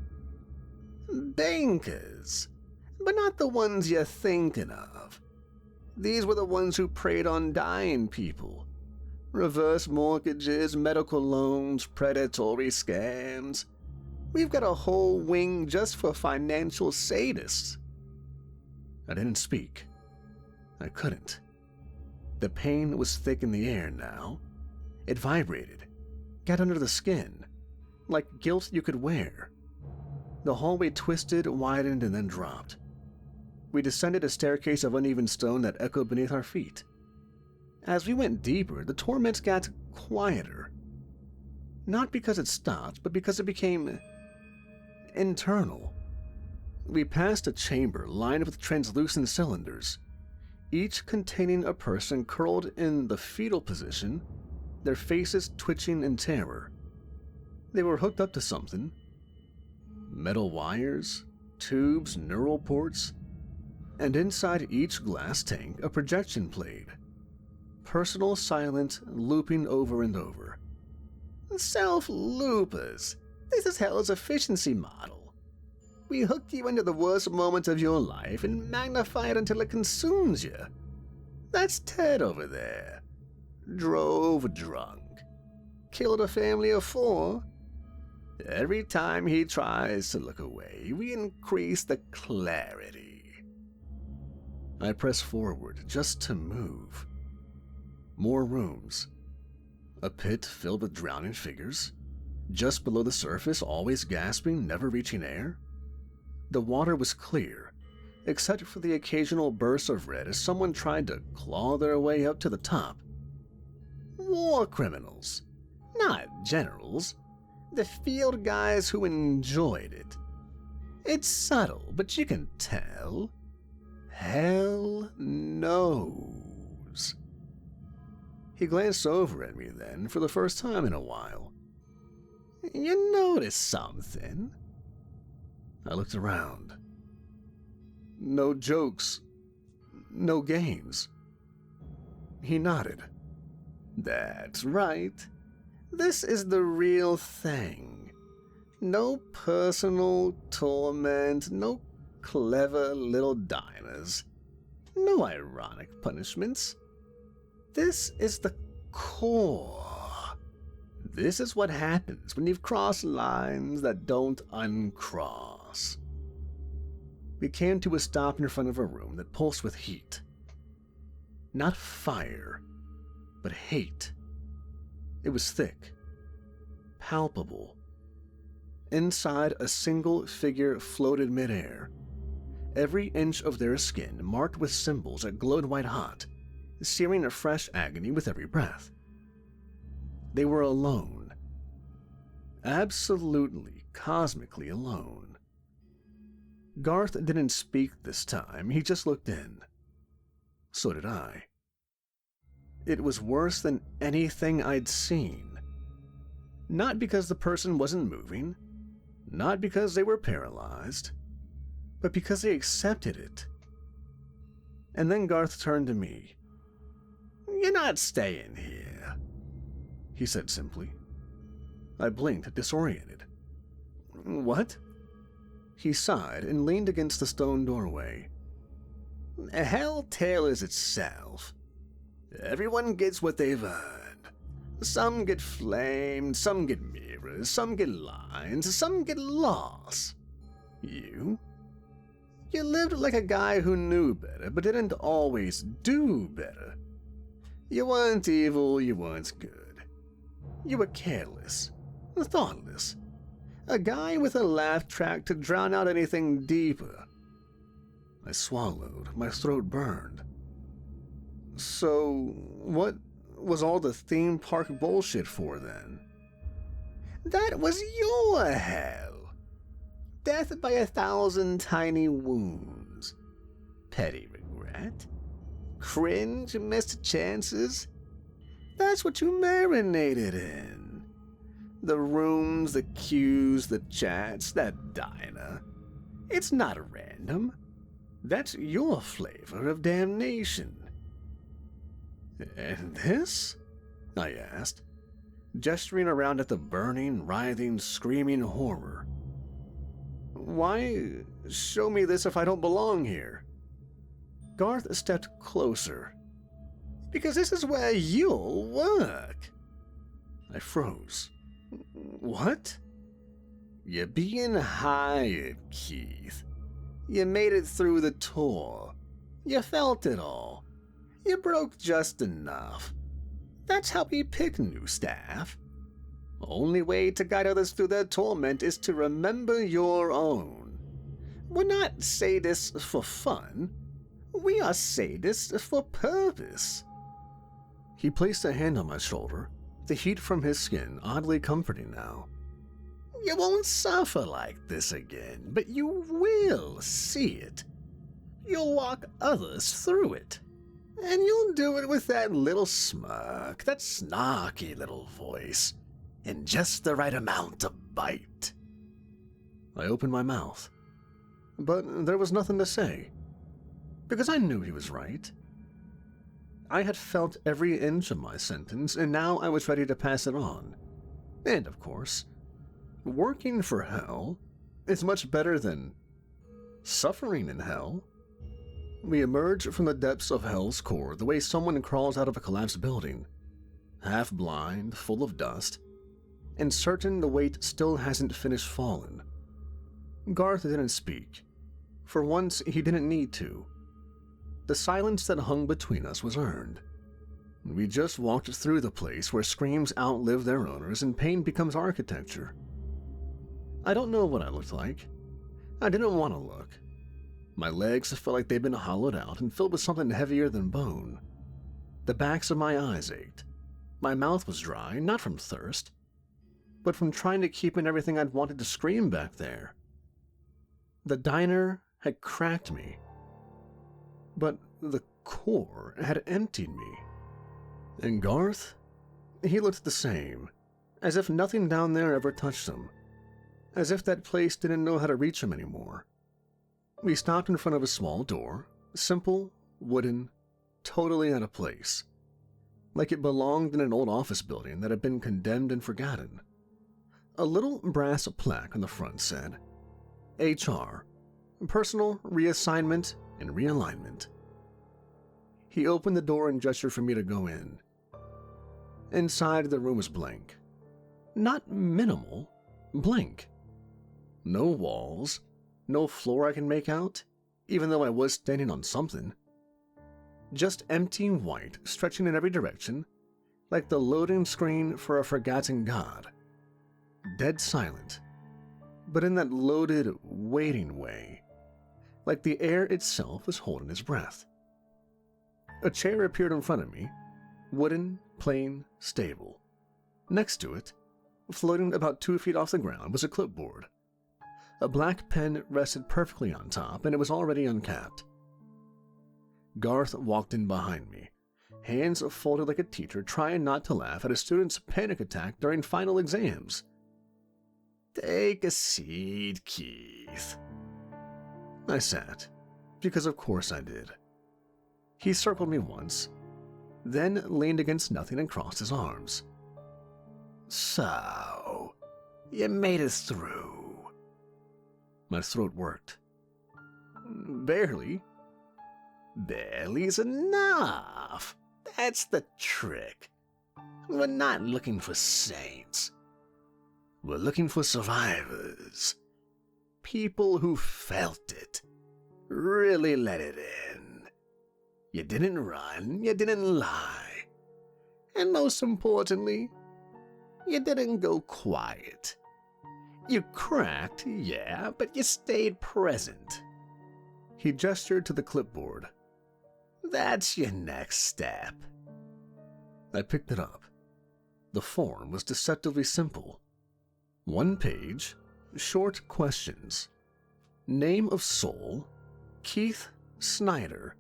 Bankers, but not the ones you're thinking of. These were the ones who preyed on dying people. Reverse mortgages, medical loans, predatory scams. We've got a whole wing just for financial sadists. I didn't speak. I couldn't. The pain was thick in the air now. It vibrated, got under the skin, like guilt you could wear. The hallway twisted, widened, and then dropped. We descended a staircase of uneven stone that echoed beneath our feet. As we went deeper, the torment got quieter. Not because it stopped, but because it became internal. We passed a chamber lined with translucent cylinders, each containing a person curled in the fetal position, their faces twitching in terror. They were hooked up to something. Metal wires, tubes, neural ports, and inside each glass tank a projection played. Personal silent, looping over and over. Self-loopers. This is hell's efficiency model. We hook you into the worst moment of your life and magnify it until it consumes you. That's Ted over there. Drove drunk. Killed a family of 4. Every time he tries to look away, we increase the clarity. I press forward just to move. More rooms. A pit filled with drowning figures. Just below the surface, always gasping, never reaching air. The water was clear, except for the occasional burst of red as someone tried to claw their way up to the top. War criminals, not generals. The field guys who enjoyed it. It's subtle, but you can tell. Hell knows. He glanced over at me then, for the first time in a while. You notice something? I looked around. No jokes. No games. He nodded. That's right. This is the real thing. No personal torment, no clever little diners. No ironic punishments. This is the core. This is what happens when you've crossed lines that don't uncross. We came to a stop in front of a room that pulsed with heat. Not fire, but hate. It was thick, palpable. Inside, a single figure floated midair, every inch of their skin marked with symbols that glowed white-hot, searing a fresh agony with every breath. They were alone. Absolutely, cosmically alone. Garth didn't speak this time, he just looked in. So did I. It was worse than anything I'd seen. Not because the person wasn't moving, not because they were paralyzed, but because they accepted it. And then Garth turned to me. "You're not staying here," he said simply. I blinked, disoriented. "What?" He sighed and leaned against the stone doorway. "Hell tailors itself. Everyone gets what they've earned. Some get flamed, some get mirrors, some get lines, some get lost. You lived like a guy who knew better, but didn't always do better. You weren't evil, you weren't good. You were careless, thoughtless. A guy with a laugh track to drown out anything deeper." I swallowed, my throat burned. "So, what was all the theme park bullshit for then?" "That was your hell. Death by 1,000 tiny wounds. Petty regret. Cringe, missed chances. That's what you marinated in. The rooms, the cues, the chats, that diner. It's not random. That's your flavor of damnation." "And this?" I asked, gesturing around at the burning, writhing, screaming horror. "Why show me this if I don't belong here?" Garth stepped closer. "Because this is where you'll work." I froze. "What?" "You're being hired, Keith. You made it through the tour. You felt it all. You broke just enough. That's how we pick new staff. Only way to guide others through their torment is to remember your own. We're not sadists for fun. We are sadists for purpose." He placed a hand on my shoulder, the heat from his skin oddly comforting now. "You won't suffer like this again, but you will see it. You'll walk others through it. And you'll do it with that little smirk, that snarky little voice, and just the right amount of bite." I opened my mouth, but there was nothing to say, because I knew he was right. I had felt every inch of my sentence, and now I was ready to pass it on. And, of course, working for hell is much better than suffering in hell. We emerge from the depths of hell's core the way someone crawls out of a collapsed building, half blind, full of dust, and certain the weight still hasn't finished falling. Garth didn't speak. For once, he didn't need to. The silence that hung between us was earned. We just walked through the place where screams outlive their owners and pain becomes architecture. I don't know what I looked like. I didn't want to look. My legs felt like they'd been hollowed out and filled with something heavier than bone. The backs of my eyes ached. My mouth was dry, not from thirst, but from trying to keep in everything I'd wanted to scream back there. The diner had cracked me, but the core had emptied me. And Garth? He looked the same, as if nothing down there ever touched him, as if that place didn't know how to reach him anymore. We stopped in front of a small door, simple, wooden, totally out of place, like it belonged in an old office building that had been condemned and forgotten. A little brass plaque on the front said, HR, Personal Reassignment and Realignment. He opened the door and gestured for me to go in. Inside, the room was blank. Not minimal, blank. No walls, no floor I can make out, even though I was standing on something. Just empty white stretching in every direction, like the loading screen for a forgotten god. Dead silent, but in that loaded, waiting way, like the air itself was holding its breath. A chair appeared in front of me, wooden, plain, stable. Next to it, floating about 2 feet off the ground, was a clipboard. A black pen rested perfectly on top, and it was already uncapped. Garth walked in behind me, hands folded like a teacher trying not to laugh at a student's panic attack during final exams. "Take a seat, Keith." I sat, because of course I did. He circled me once, then leaned against nothing and crossed his arms. "So, you made it through." My throat worked. "Barely." "Barely's enough. That's the trick. We're not looking for saints. We're looking for survivors. People who felt it. Really let it in. You didn't run, you didn't lie. And most importantly, you didn't go quiet. You cracked, yeah, but you stayed present." He gestured to the clipboard. "That's your next step." I picked it up. The form was deceptively simple. 1 page, short questions. Name of soul, Keith Snyder.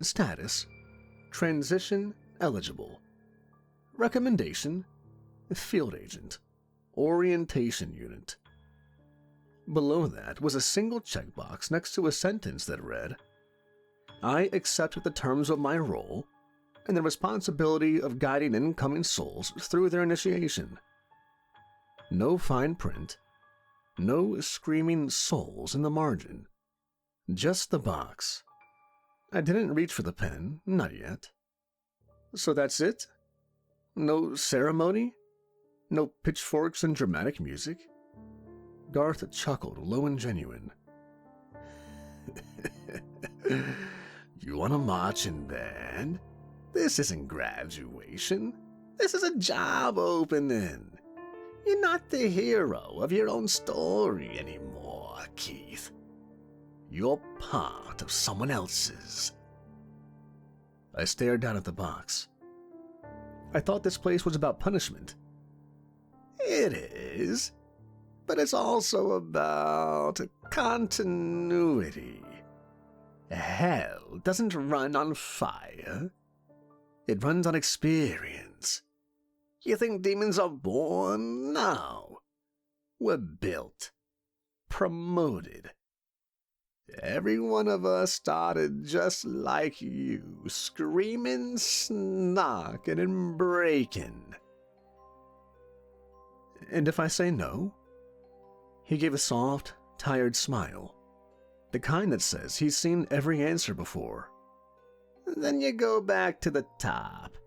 Status, transition eligible. Recommendation, field agent. Orientation unit. Below that was a single checkbox next to a sentence that read, "I accept the terms of my role and the responsibility of guiding incoming souls through their initiation." No fine print, no screaming souls in the margin, just the box. I didn't reach for the pen, not yet. "So that's it? No ceremony? No pitchforks and dramatic music?" Garth chuckled, low and genuine. "You want a marching band? This isn't graduation. This is a job opening. You're not the hero of your own story anymore, Keith. You're part of someone else's." I stared down at the box. I thought this place was about punishment. It is, but it's also about continuity. Hell doesn't run on fire. It runs on experience. You think demons are born? No. We're built. Promoted. Every one of us started just like you, screaming, snarking, and breaking. "And if I say no?" He gave a soft, tired smile, the kind that says he's seen every answer before. "Then you go back to the top,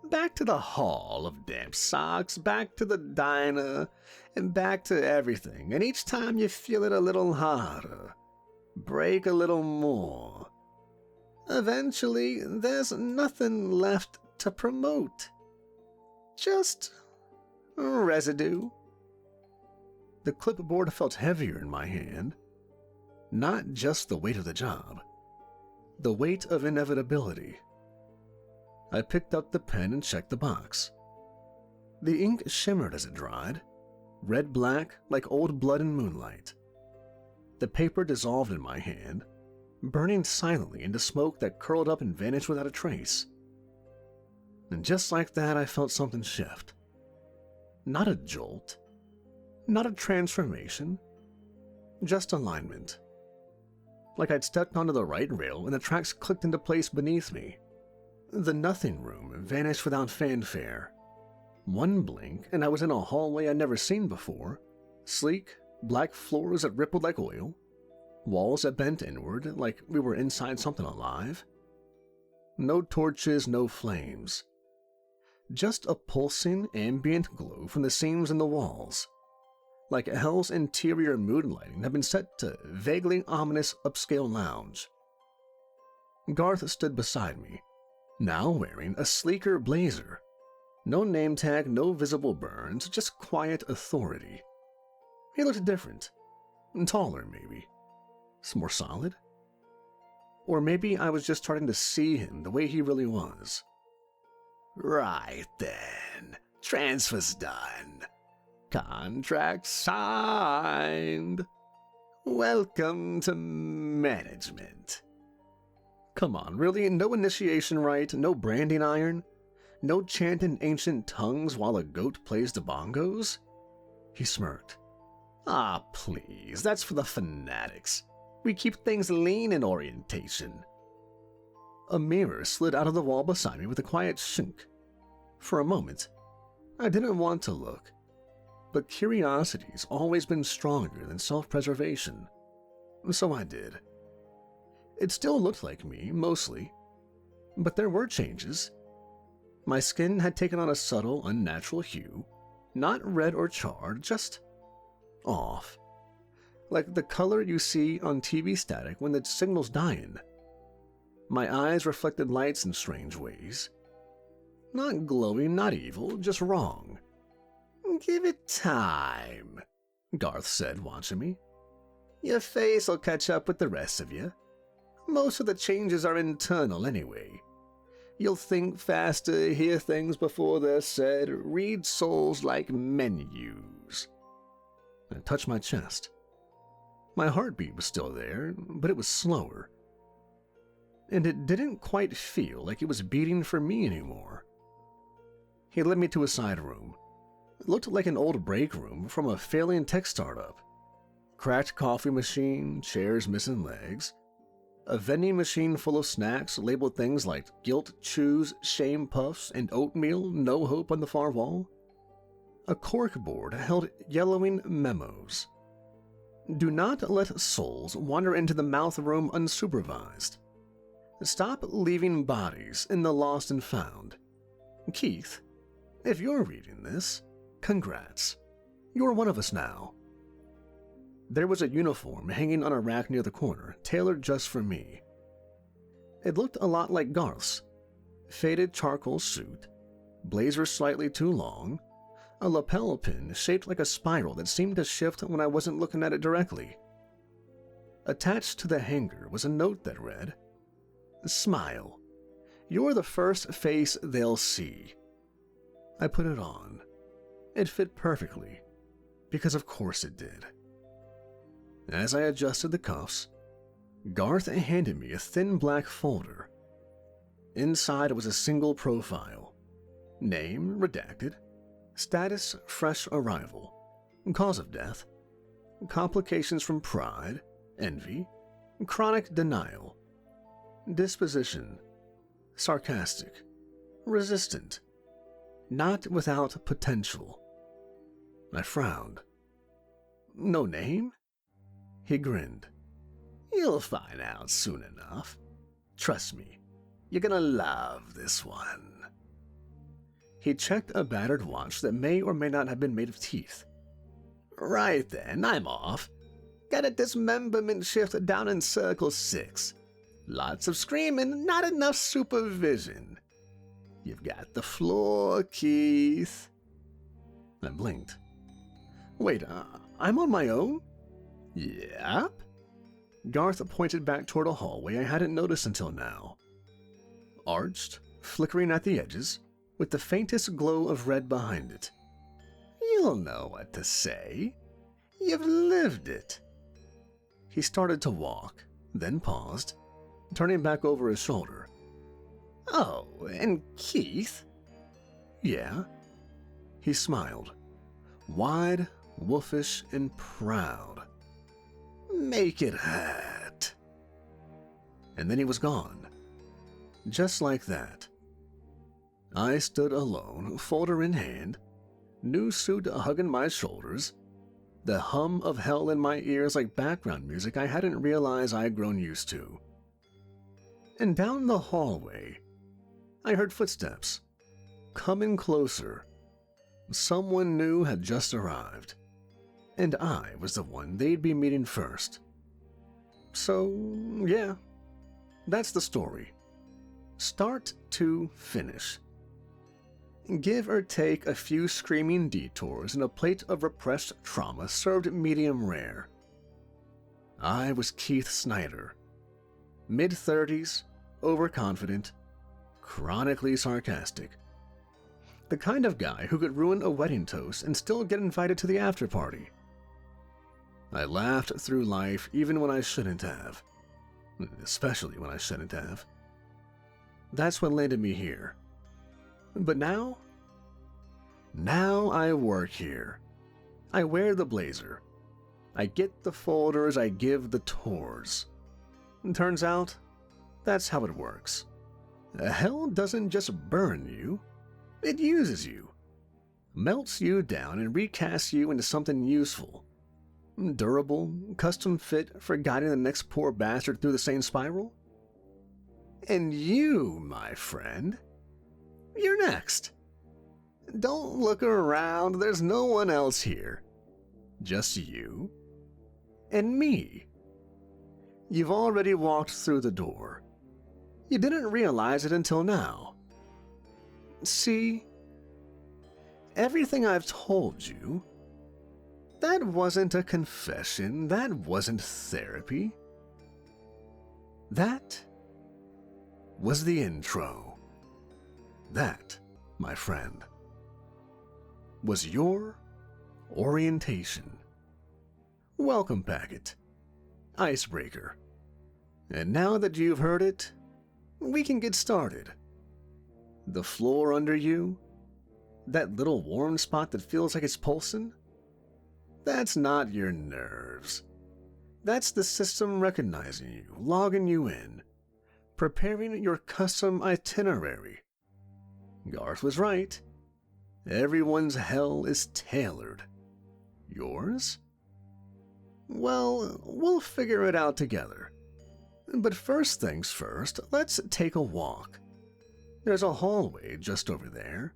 back to the hall of damp socks, back to the diner, and back to everything, and each time you feel it a little harder, break a little more. Eventually, there's nothing left to promote. Just residue." The clipboard felt heavier in my hand. Not just the weight of the job, the weight of inevitability. I picked up the pen and checked the box. The ink shimmered as it dried, red-black like old blood in moonlight. The paper dissolved in my hand, burning silently into smoke that curled up and vanished without a trace. And just like that, I felt something shift. Not a jolt, not a transformation, just alignment. Like I'd stepped onto the right rail and the tracks clicked into place beneath me. The nothing room vanished without fanfare. 1 blink and I was in a hallway I'd never seen before. Sleek, black floors that rippled like oil. Walls that bent inward like we were inside something alive. No torches, no flames. Just a pulsing, ambient glow from the seams in the walls. Like hell's interior mood lighting had been set to vaguely ominous upscale lounge. Garth stood beside me, now wearing a sleeker blazer. No name tag, no visible burns, just quiet authority. He looked different. Taller, maybe. More solid? Or maybe I was just starting to see him the way he really was. Right then. Transfer's done. Contract signed. Welcome to management. Come on, really? No initiation rite, no branding iron? No chanting ancient tongues while a goat plays the bongos? He smirked. Ah, please, that's for the fanatics. We keep things lean in orientation. A mirror slid out of the wall beside me with a quiet shink. For a moment, I didn't want to look, but curiosity's always been stronger than self-preservation. So I did. It still looked like me, mostly, but there were changes. My skin had taken on a subtle, unnatural hue, not red or charred, just off. Like the color you see on TV static when the signal's dying. My eyes reflected lights in strange ways. Not glowing, not evil, just wrong. Give it time, Garth said, watching me. Your face will catch up with the rest of you. Most of the changes are internal anyway. You'll think faster, hear things before they're said, read souls like menus. I touched my chest. My heartbeat was still there, but it was slower. And it didn't quite feel like it was beating for me anymore. He led me to a side room. It looked like an old break room from a failing tech startup. Cracked coffee machine, chairs missing legs. A vending machine full of snacks labeled things like guilt chews, shame puffs, and oatmeal, no hope on the far wall. A corkboard held yellowing memos. Do not let souls wander into the mouth room unsupervised. Stop leaving bodies in the lost and found. Keith, if you're reading this, congrats. You're one of us now. There was a uniform hanging on a rack near the corner, tailored just for me. It looked a lot like Garth's. Faded charcoal suit, blazer slightly too long, a lapel pin shaped like a spiral that seemed to shift when I wasn't looking at it directly. Attached to the hanger was a note that read, Smile. You're the first face they'll see. I put it on. It fit perfectly, because of course it did. As I adjusted the cuffs, Garth handed me a thin black folder. Inside was a single profile. Name redacted. Status fresh arrival. Cause of death. Complications from pride, envy, chronic denial. Disposition. Sarcastic. Resistant. Not without potential. I frowned. No name? He grinned. You'll find out soon enough. Trust me, you're gonna love this one. He checked a battered watch that may or may not have been made of teeth. Right then, I'm off. Got a dismemberment shift down in Circle 6. Lots of screaming, not enough supervision. You've got the floor, Keith. I blinked. Wait, I'm on my own? Yep. Garth pointed back toward a hallway I hadn't noticed until now. Arched, flickering at the edges, with the faintest glow of red behind it. You'll know what to say. You've lived it. He started to walk, then paused, turning back over his shoulder. Oh, and Keith? Yeah. He smiled, wide, wolfish, and proud. Make it hurt. And then he was gone. Just like that. I stood alone, folder in hand, new suit hugging my shoulders, the hum of hell in my ears like background music I hadn't realized I'd grown used to. And down the hallway, I heard footsteps. Coming closer. Someone new had just arrived, and I was the one they'd be meeting first. So, yeah, that's the story. Start to finish. Give or take a few screaming detours and a plate of repressed trauma served medium rare. I was Keith Snyder. Mid-30s, overconfident, chronically sarcastic. The kind of guy who could ruin a wedding toast and still get invited to the after party. I laughed through life even when I shouldn't have. Especially when I shouldn't have. That's what landed me here. But now I work here. I wear the blazer. I get the folders, I give the tours. Turns out, that's how it works. Hell doesn't just burn you, it uses you. Melts you down and recasts you into something useful. Durable, custom fit for guiding the next poor bastard through the same spiral. And you, my friend, you're next. Don't look around, there's no one else here. Just you and me. You've already walked through the door. You didn't realize it until now. See, everything I've told you, that wasn't a confession, that wasn't therapy. That was the intro. That, my friend, was your orientation. Welcome packet. Icebreaker. And now that you've heard it, we can get started. The floor under you, that little warm spot that feels like it's pulsing, that's not your nerves. That's the system recognizing you, logging you in, preparing your custom itinerary. Garth was right. Everyone's hell is tailored. Yours? Well, we'll figure it out together. But first things first, let's take a walk. There's a hallway just over there.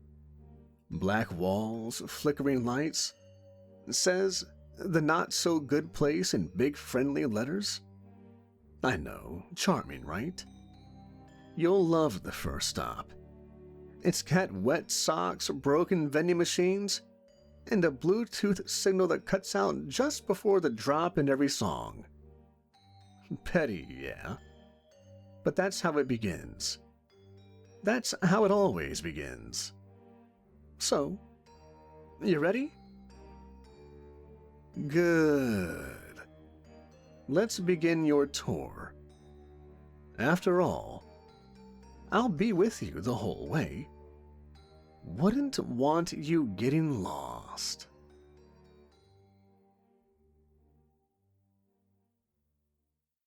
Black walls, flickering lights. It says, the not-so-good place in big friendly letters. I know, charming, right? You'll love the first stop. It's got wet socks, broken vending machines, and a Bluetooth signal that cuts out just before the drop in every song. Petty, yeah. But that's how it begins. That's how it always begins. So, you ready? Good. Let's begin your tour. After all, I'll be with you the whole way. Wouldn't want you getting lost.